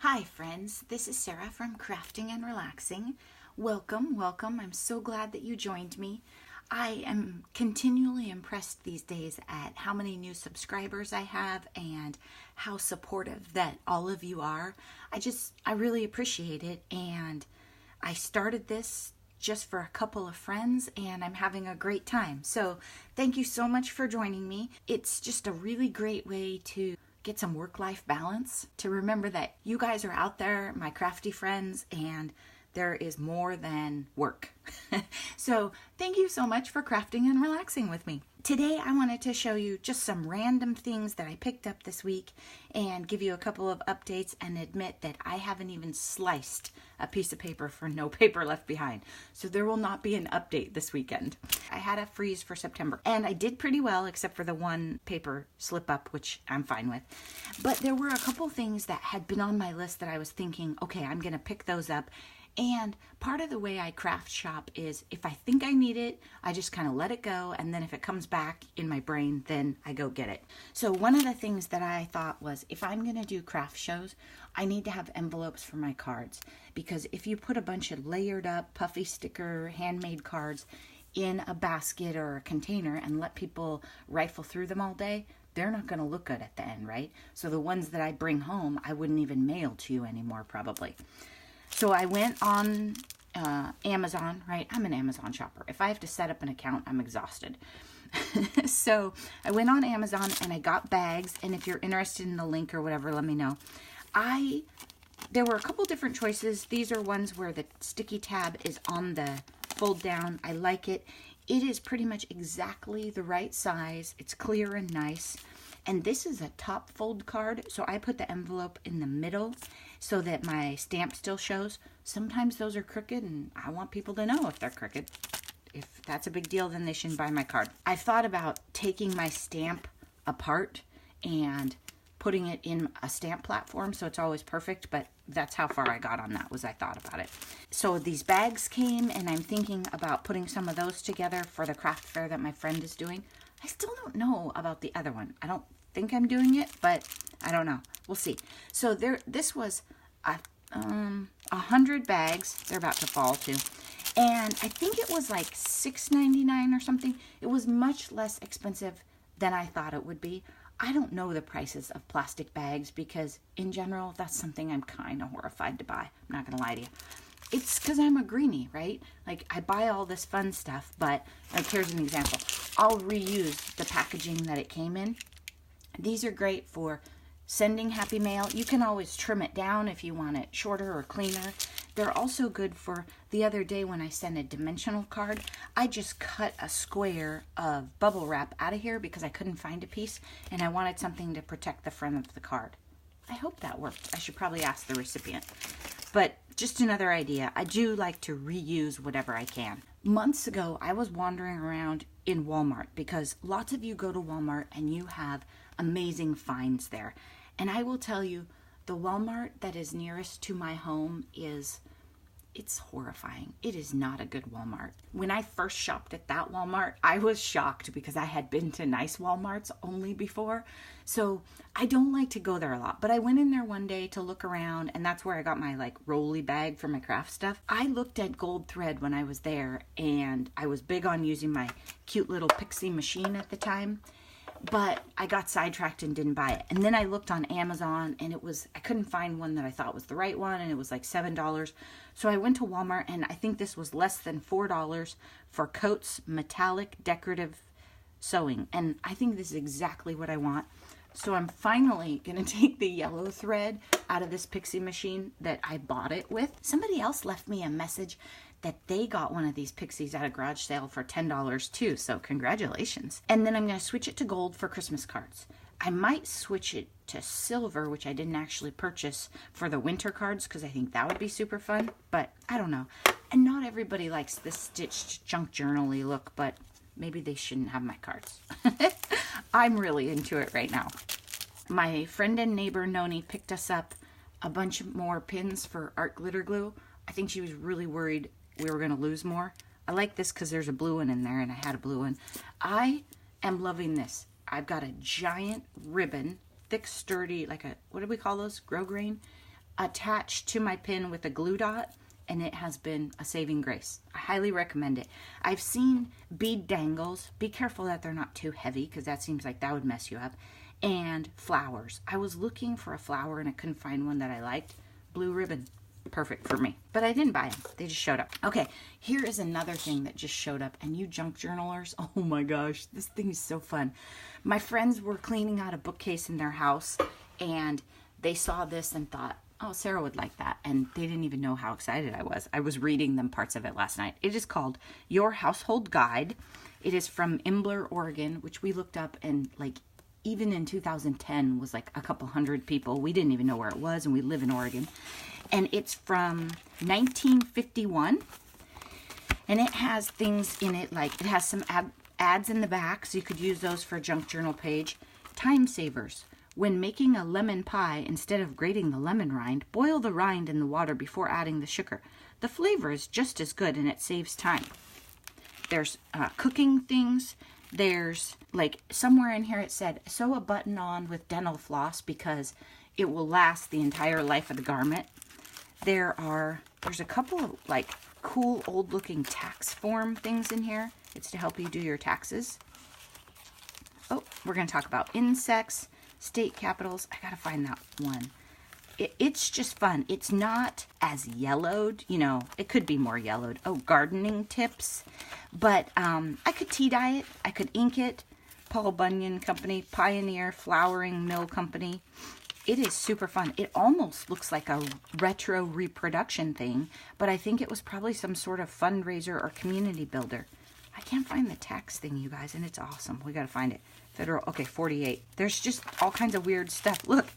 Hi friends, this is Sarah from Crafting and Relaxing. Welcome, welcome. I'm so glad that you joined me. I am continually impressed these days at how many new subscribers I have and how supportive that all of you are. I really appreciate it, and I started this just for a couple of friends and I'm having a great time. So thank you so much for joining me. It's just a really great way to get some work-life balance, to remember that you guys are out there, my crafty friends, and there is more than work. So thank you so much for crafting and relaxing with me. Today I wanted to show you just some random things that I picked up this week and give you a couple of updates and admit that I haven't even sliced a piece of paper for No Paper Left Behind. So there will not be an update this weekend. I had a freeze for September and I did pretty well except for the one paper slip up, which I'm fine with. But there were a couple things that had been on my list that I was thinking, okay, I'm gonna pick those up. And part of the way I craft shop is if I think I need it, I just kind of let it go. And then if it comes back in my brain, then I go get it. So one of the things that I thought was, if I'm going to do craft shows, I need to have envelopes for my cards. Because if you put a bunch of layered up, puffy sticker, handmade cards in a basket or a container and let people rifle through them all day, they're not going to look good at the end, right? So the ones that I bring home, I wouldn't even mail to you anymore, probably. So I went on Amazon, right? I'm an Amazon shopper. If I have to set up an account, I'm exhausted. So I went on Amazon and I got bags. And if you're interested in the link or whatever, let me know. There were a couple different choices. These are ones where the sticky tab is on the fold down. I like it. It is pretty much exactly the right size. It's clear and nice. And this is a top fold card, so I put the envelope in the middle so that my stamp still shows. Sometimes those are crooked, and I want people to know if they're crooked. If that's a big deal, then they shouldn't buy my card. I've thought about taking my stamp apart and putting it in a stamp platform so it's always perfect, but that's how far I got on that, was I thought about it. So these bags came, and I'm thinking about putting some of those together for the craft fair that my friend is doing. I still don't know about the other one. I don't think I'm doing it, but I don't know. We'll see. So this was 100 bags. They're about to fall too. And I think it was like $6.99 or something. It was much less expensive than I thought it would be. I don't know the prices of plastic bags because in general, that's something I'm kind of horrified to buy. I'm not going to lie to you. It's because I'm a greenie, right? Like, I buy all this fun stuff, but like, here's an example. I'll reuse the packaging that it came in. These are great for sending happy mail. You can always trim it down if you want it shorter or cleaner. They're also good for the other day when I sent a dimensional card. I just cut a square of bubble wrap out of here because I couldn't find a piece and I wanted something to protect the front of the card. I hope that worked. I should probably ask the recipient. But just another idea. I do like to reuse whatever I can. Months ago, I was wandering around in Walmart because lots of you go to Walmart and you have amazing finds there. And I will tell you, the Walmart that is nearest to my home it's horrifying. It is not a good Walmart. When I first shopped at that Walmart, I was shocked because I had been to nice Walmarts only before. So I don't like to go there a lot, but I went in there one day to look around, and that's where I got my like rolly bag for my craft stuff. I looked at gold thread when I was there, and I was big on using my cute little pixie machine at the time. But I got sidetracked and didn't buy it. And then I looked on Amazon and I couldn't find one that I thought was the right one, and it was like $7. So I went to Walmart, and I think this was less than $4 for Coats Metallic Decorative Sewing. And I think this is exactly what I want. So I'm finally going to take the yellow thread out of this pixie machine that I bought it with. Somebody else left me a message that they got one of these pixies at a garage sale for $10 too, so congratulations. And then I'm going to switch it to gold for Christmas cards. I might switch it to silver, which I didn't actually purchase for the winter cards because I think that would be super fun, but I don't know. And not everybody likes this stitched junk journal-y look, but maybe they shouldn't have my cards. I'm really into it right now. My friend and neighbor Noni picked us up a bunch more pins for art glitter glue. I think she was really worried we were going to lose more. I like this because there's a blue one in there, and I had a blue one. I am loving this. I've got a giant ribbon, thick, sturdy, like a, what do we call those? Grosgrain. attached to my pin with a glue dot, and it has been a saving grace. I highly recommend it. I've seen bead dangles. Be careful that they're not too heavy, because that seems like that would mess you up. And flowers. I was looking for a flower and I couldn't find one that I liked. Blue ribbon. Perfect for me. But I didn't buy them. They just showed up. Okay, here is another thing that just showed up. And you junk journalers, oh my gosh, this thing is so fun. My friends were cleaning out a bookcase in their house, and they saw this and thought, oh, Sarah would like that. And they didn't even know how excited I was. I was reading them parts of it last night. It is called Your Household Guide. It is from Imbler, Oregon, which we looked up, and like even in 2010 was like a couple hundred people. We didn't even know where it was, and we live in Oregon. And it's from 1951. And it has things in it, like it has some ads in the back, so you could use those for a junk journal page. Time savers. When making a lemon pie, instead of grating the lemon rind, boil the rind in the water before adding the sugar. The flavor is just as good, and it saves time. There's cooking things. There's, like, somewhere in here it said, sew a button on with dental floss because it will last the entire life of the garment. There's a couple of, like, cool old-looking tax form things in here. It's to help you do your taxes. Oh, we're going to talk about insects, state capitals. I got to find that one. It's just fun. It's not as yellowed. You know, it could be more yellowed. Oh, gardening tips. But I could tea dye it. I could ink it. Paul Bunyan Company, Pioneer Flowering Mill Company. It is super fun. It almost looks like a retro reproduction thing, but I think it was probably some sort of fundraiser or community builder. I can't find the tax thing, you guys, and it's awesome. We got to find it. Federal, okay, 48. There's just all kinds of weird stuff. Look.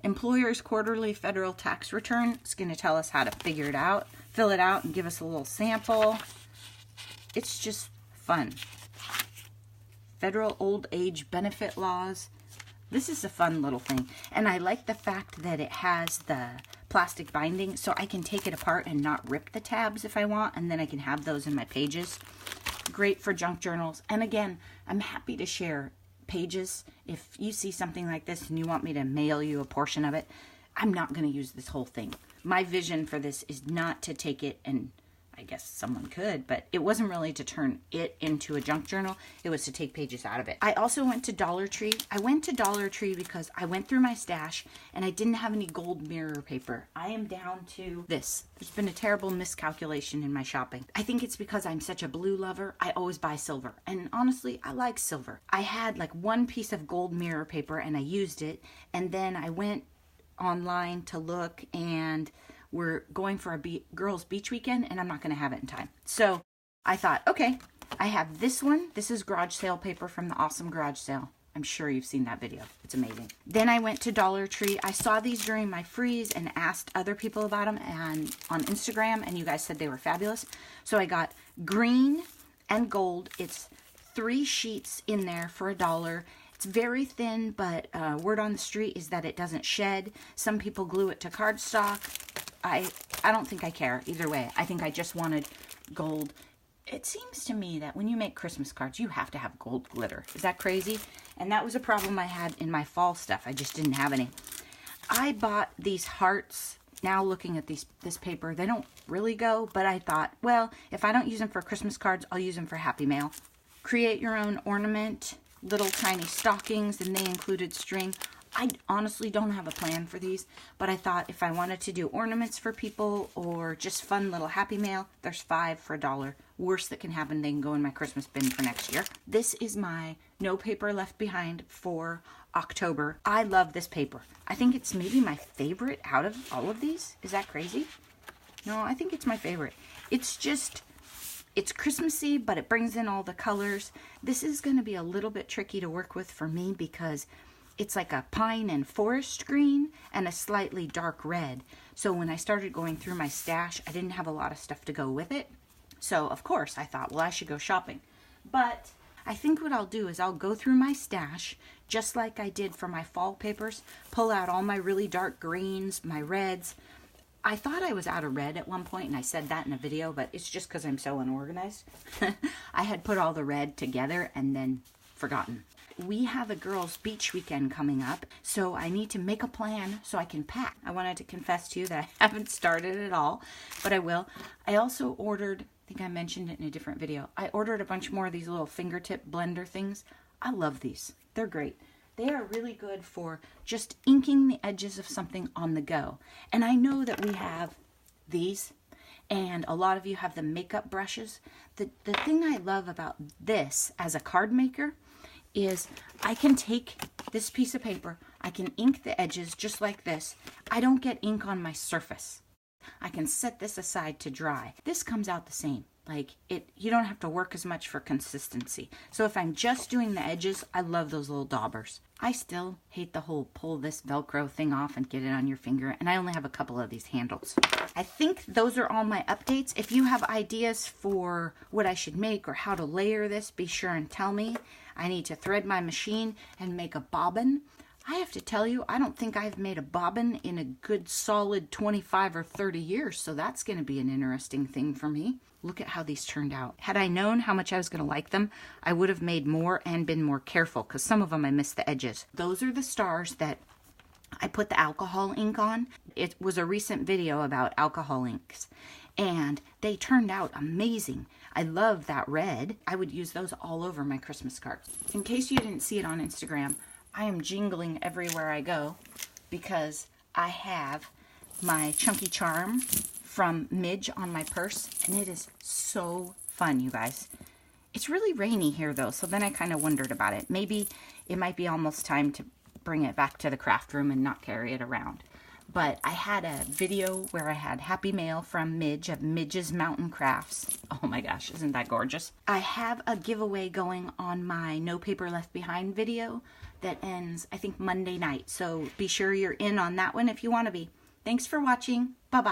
Employer's quarterly federal tax return. It's going to tell us how to figure it out, fill it out, and give us a little sample. It's just fun. Federal old age benefit laws. This is a fun little thing. And I like the fact that it has the plastic binding, so I can take it apart and not rip the tabs if I want, and then I can have those in my pages. Great for junk journals. And again, I'm happy to share pages. If you see something like this and you want me to mail you a portion of it, I'm not going to use this whole thing. My vision for this is not to take it, and I guess someone could, but it wasn't really to turn it into a junk journal. It was to take pages out of it. I also went to Dollar Tree. I went to Dollar Tree because I went through my stash and I didn't have any gold mirror paper. I am down to this. There's been a terrible miscalculation in my shopping. I think it's because I'm such a blue lover. I always buy silver. And honestly, I like silver. I had like one piece of gold mirror paper and I used it. And then I went online to look, and we're going for a girls' beach weekend, and I'm not going to have it in time. So I thought, okay, I have this one. This is garage sale paper from the Awesome Garage Sale. I'm sure you've seen that video. It's amazing. Then I went to Dollar Tree. I saw these during my freeze and asked other people about them and on Instagram, and you guys said they were fabulous. So I got green and gold. It's 3 sheets in there for $1. It's very thin, but word on the street is that it doesn't shed. Some people glue it to cardstock. I don't think I care either way. I think I just wanted gold. It seems to me that when you make Christmas cards, you have to have gold glitter. Is that crazy? And that was a problem I had in my fall stuff. I just didn't have any. I bought these hearts. Now looking at this paper, they don't really go, but I thought, well, if I don't use them for Christmas cards, I'll use them for Happy Mail. Create your own ornament, little tiny stockings, and they included string. I honestly don't have a plan for these, but I thought if I wanted to do ornaments for people or just fun little Happy Mail, there's 5 for $1. Worst that can happen, they can go in my Christmas bin for next year. This is my No Paper Left Behind for October. I love this paper. I think it's maybe my favorite out of all of these. Is that crazy? No, I think it's my favorite. It's Christmassy, but it brings in all the colors. This is going to be a little bit tricky to work with for me because it's like a pine and forest green and a slightly dark red. So when I started going through my stash, I didn't have a lot of stuff to go with it. So of course I thought, well, I should go shopping. But I think what I'll do is I'll go through my stash just like I did for my fall papers, pull out all my really dark greens, my reds. I thought I was out of red at one point, and I said that in a video, but it's just because I'm so unorganized. I had put all the red together, and then forgotten. We have a girls' beach weekend coming up, so I need to make a plan so I can pack. I wanted to confess to you that I haven't started at all, but I will. I also ordered, I think I mentioned it in a different video, I ordered a bunch more of these little fingertip blender things. I love these. They're great. They are really good for just inking the edges of something on the go. And I know that we have these, and a lot of you have the makeup brushes. The thing I love about this as a card maker is I can take this piece of paper, I can ink the edges just like this. I don't get ink on my surface. I can set this aside to dry. This comes out the same. Like you don't have to work as much for consistency. So if I'm just doing the edges, I love those little daubers. I still hate the whole pull this Velcro thing off and get it on your finger, and I only have a couple of these handles. I think those are all my updates. If you have ideas for what I should make or how to layer this, be sure and tell me. I need to thread my machine and make a bobbin. I have to tell you, I don't think I've made a bobbin in a good solid 25 or 30 years, so that's going to be an interesting thing for me. Look at how these turned out. Had I known how much I was going to like them, I would have made more and been more careful, because some of them I missed the edges. Those are the stars that I put the alcohol ink on. It was a recent video about alcohol inks, and they turned out amazing. I love that red. I would use those all over my Christmas cards. In case you didn't see it on Instagram, I am jingling everywhere I go because I have my Chunky Charm from Midge on my purse, and it is so fun, you guys. It's really rainy here though, so then I kind of wondered about it. Maybe it might be almost time to bring it back to the craft room and not carry it around. But I had a video where I had Happy Mail from Midge of Midge's Mountain Crafts. Oh my gosh, isn't that gorgeous? I have a giveaway going on my No Paper Left Behind video that ends, I think, Monday night. So be sure you're in on that one if you want to be. Thanks for watching. Bye-bye.